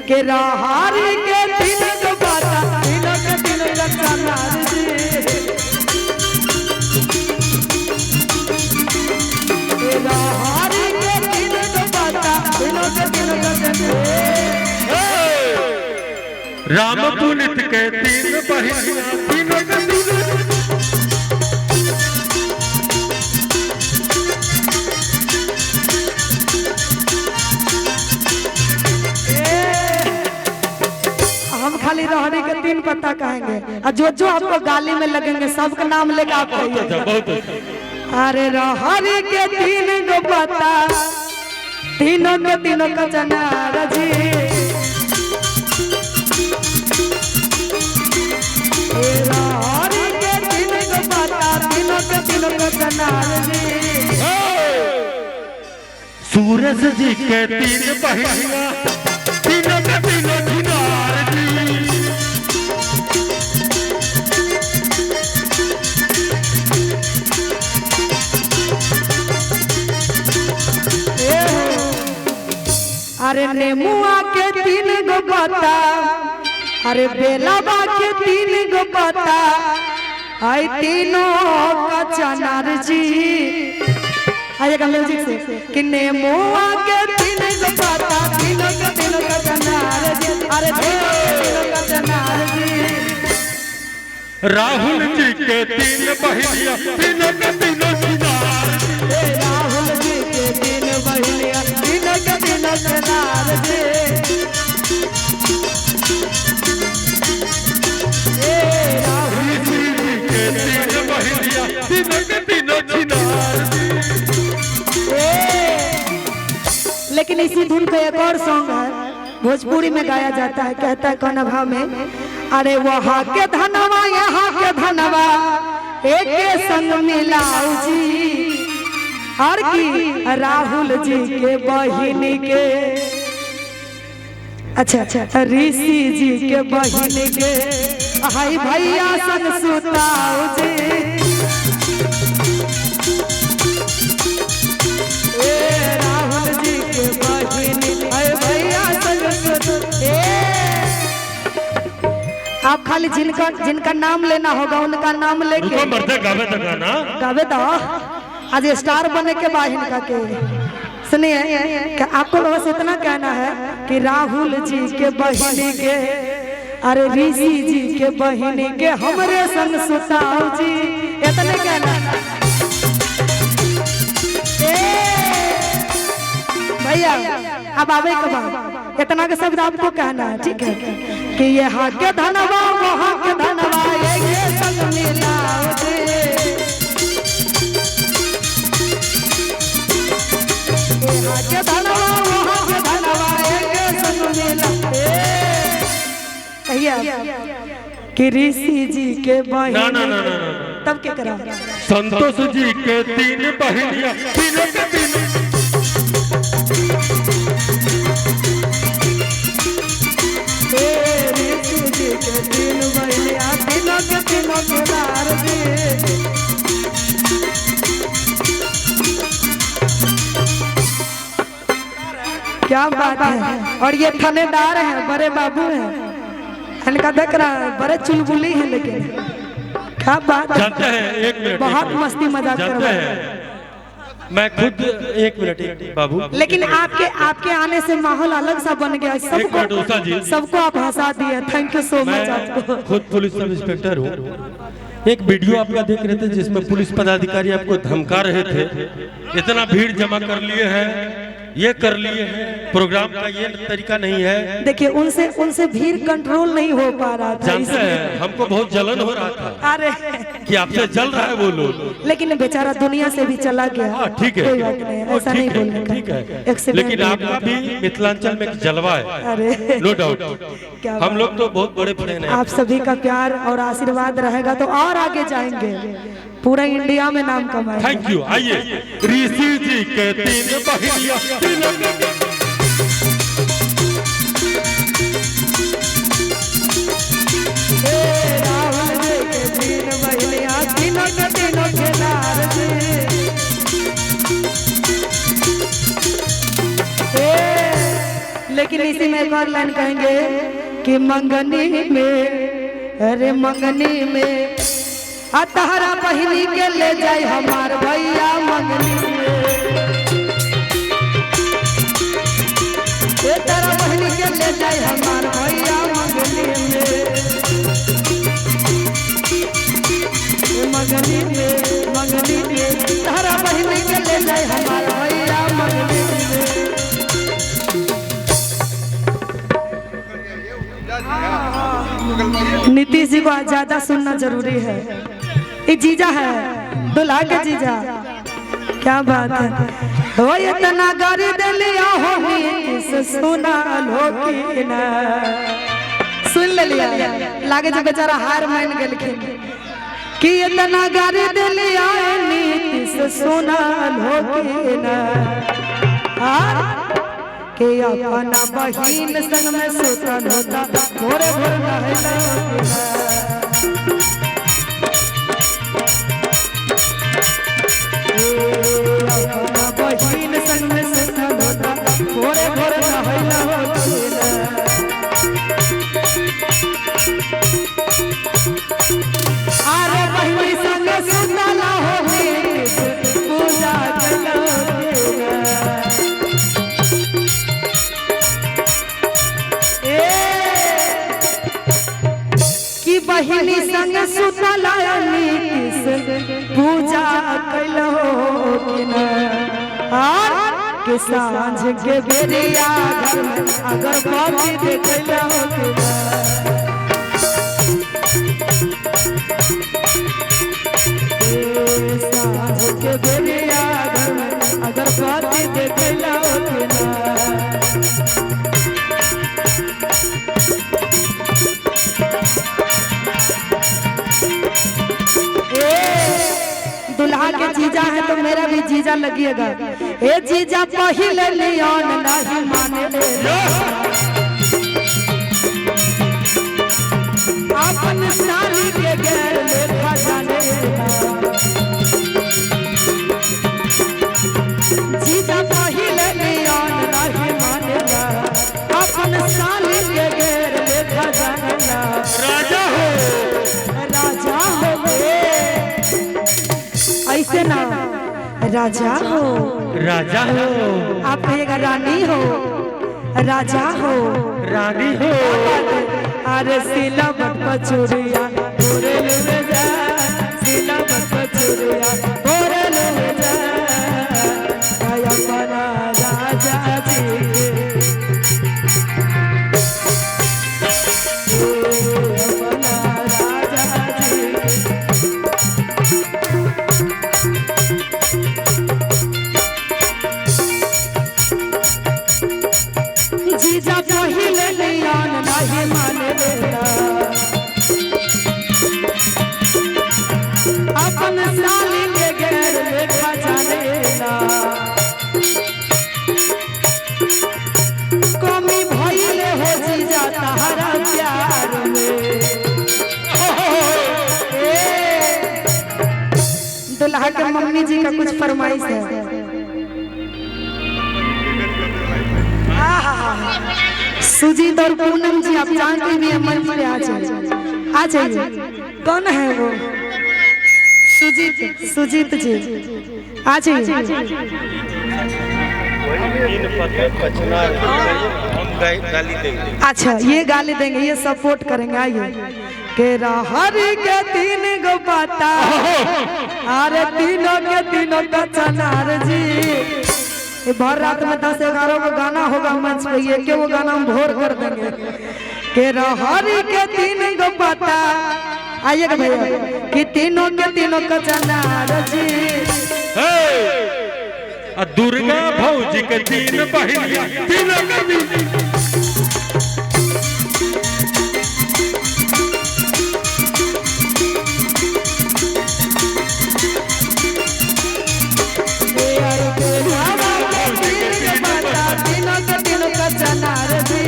के राहारी के तीन गो बाता तीनों के तीनों का चनार जी के राहारी के तीन गो बाता तीनों के तीनों का चनार राम पुनित के तीन बहिनिया तीनों के तीनों खाली रहने के तीन पत्ता कहेंगे और जो जो आपको गाली में लगेंगे सबका नाम लेकर आप कहिए। अरे रहने के तीन गो पत्ता तीनों के तीनों का चनार जी रहने के तीन गो पत्ता तीनों के तीनों का चनार जी सूरज जी के तीन बहिनिया तीनों के तीनों चिनार जी अरे नेमुआ के तीन गो पत्ता अरे बेलाबा के तीन गो पत्ता आई तीनों का चनार जी आइएगा म्यूजिक से कि नेमुआ के तीन गो पत्ता तीनों के तीनों का चनार जी अरे तीनों का चनार जी राहुल जी के तीन बहिनिया तीनों के तीनों चिनार जी राहुल जी के तीन बहिनिया तीनों के तीनों चनार जी राहुल जी के तीन बहिनिया तीनों के तीनों चिनार जी। लेकिन इसी धुन पे एक और सॉन्ग है भोजपुरी में गाया जाता है कहता है कौन भाव में अरे वहाँ के धनवा यहाँ के धनवा एक के संग मिलाऊ जी हर की राहुल जी के बहिन के अच्छा ऋषि जी के बहिन के हाय भैया संग सुताऊ जी राहुल जी के बहिन हाय भैया संग सुताऊ आप खाली जिनका नाम लेना होगा उनका नाम लेके गावे तो आज स्टार बने के बाद इनका के सुनिए कि आपको बस इतना कहना है कि राहुल जी के बहिन के अरे ऋषि जी के बहिन के हमरे संग सुताऊ जी इतने कहना भैया अब आवे के बाद इतना के शब्द आपको कहना है ठीक है कि यहाँ के धनवा वहाँ के धनवा एक संग मिलाओ जी यहाँ के धनवा वहाँ के धनवा एक संग मिलाओ कहिए कि ऋषि जी के बहिन तब के करा संतोष जी के तीन बहिनिया तीनों के तीनों ऋषि जी के तीन बहिनिया तीनों के तीनों के दार जी क्या बात है और ये थानेदार हैं बड़े बाबू हैं इनका देख रहा है बड़े चुलबुली हैं लेकिन क्या बात है जानते हैं एक मिनट बहुत मस्ती मजाक कर रहे हैं मैं खुद एक मिनट बाबू लेकिन आपके आने से माहौल अलग सा बन गया सबको आप हंसा दिए थैंक यू सो मच आपको खुद पुलिस सब इंस्पेक्टर हूँ एक वीडियो आपका देख रहे थे जिसमें पुलिस पदाधिकारी आपको धमका रहे थे इतना भीड़ जमा कर लिए हैं ये कर लिए हैं प्रोग्राम का ये तरीका नहीं है देखिए उनसे भीड़ कंट्रोल नहीं हो पा रहा था जानते हैं हमको बहुत जलन हो रहा था अरे कि आपसे जल रहा है वो लोग लेकिन बेचारा दुनिया से भी चला गया ठीक है कोई बात नहीं ऐसा नहीं बोलने का ठीक है लेकिन आपका भी मिथिलांचल में जलवा है अरे नो डाउट हम लोग तो बहुत बड़े फैन हैं आप सभी का प्यार और आशीर्वाद रहेगा तो और आगे जाएंगे पूरा इंडिया में नाम कमाए थैंक यू आइए ऋषि जी के तीन बहिनिया तीनों के राहुल जी के तीन बहिनिया तीनों के तीनों के दार जी लेकिन इसी में एक और लाइन कहेंगे कि मंगनी में, अरे मंगनी में अतहरा बहिनी के ले जाए हमार भैया मंगनी में, तारा बहिनी के ले जाए हमार भैया मंगनी में, मंगनी में तारा बहिनी के ले जाए हमार भैया मंगनी में। नीतीश जी को आज ज्यादा सुनना जरूरी है। ये जीजा है, दुल्हा के जीजा, क्या बात है। हो इतना गाड़ी दे लिया हो नीतीश सुना लोकी ना, सुन ले लिया लागे जो बेचारा हार मान गेलखिन कि इतना गाड़ी दे लिया नीतीश सुना लोकी ना, के अपना बहिन संग में सुतल होता भोरे भोर नहला अपना बहिन संग में सुतल होता भोरे भोर नहला अरे बहिनी संग सुतल हो पूजा कलो बहिनी संग सुतल नीतीश पूजा कैलो कि न, के सांझ के बेरिया घर में अगरबत्ती देखलो कि न, सांझ के बेरिया घर में अगरबत्ती देखलो कि न। दुल्हा के जीजा है तो मेरा भी जीजा लगिएगा। ए जीजा पहिले लियोन नहीं माने अपन साली के गैर लेखा जाने, जीजा पहिले लियोन नहीं माने अपन साली के गैर लेखा जाने। राजा हो, राजा हो ऐसे ना, राजा हो, राजा हो, आप कहिएगा रानी हो, राजा हो, रानी हो। अरे सिलावट पचुरिया भोरे ले जा, सिलावट पचुरिया भोरे ले जा, अपना राजा जी अपना राजा जी जीजा पहिले लियान नहीं माने लेला, अपन साली के गैर लेखा जानेला, कमी भइले हो जीजा तहरा प्यार में। दुल्हा के मम्मी जी का कुछ फरमाइश है। सुजीत और पूनम जी आप जानते भी हैं, मंच पे आ जाइए। कौन है वो? सुजीत जी आ जाइए। अच्छा ये गाली देंगे, ये सपोर्ट करेंगे। आइए के हरी के 3 गो पाता, अरे तीनों के तीनों का चनार जी, भर रात में 10-11 को गाना होगा मंच पे, ये के वो गाना हम भोर कर देंगे। के हरी के 3 गो पाता, आइएगा भैया कि तीनों के तीनों का चनार जी, दुर्गा भौजी के 3 बहिनिया, तीनों के चनार जी,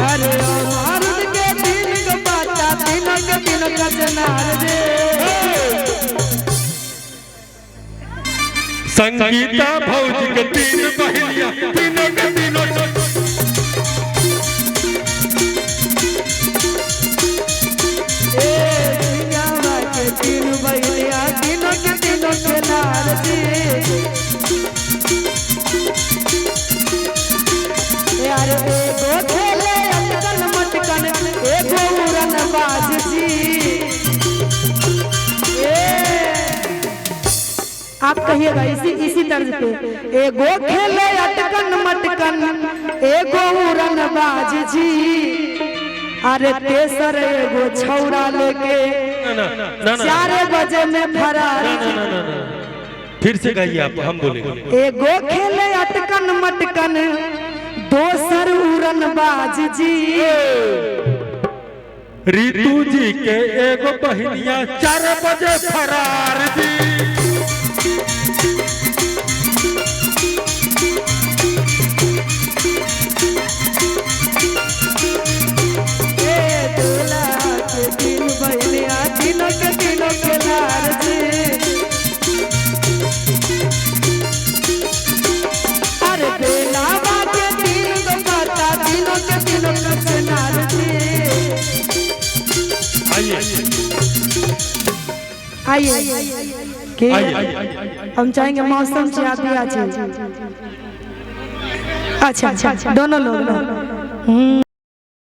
अरे मर्द के 3 गो पाता, तीनों के तीनों का चनार जी। संगीता भौजी के तीन बहनिया तीनों के तीनों तीन बहनिया तीनों के तीनों के लाल जी यार एगो खेले अटकन मटकन एगो उड़न बाज जी। आप कहिएगा इसी तर्ज पे एगो खेले अटकन मटकन एगो उड़न बाज जी। अरे तेसर एगो छौड़ा लेके 4 बजे में फरार। फिर से गाइए आप, हम बोलेंगे। एगो खेले अटकन मटकन दोसर उड़न बाज जी। रीतू जी के एगो बहनिया 4 बजे फरार जी। तीन बहनिया तीनों के तीनों के लाल जी। अरे बेलावा के तीन गो पता तीनों के तीनों के लाल जी। आइए हम चाहेंगे मौसम से आप भी आ जाइए। अच्छा दोनों लोग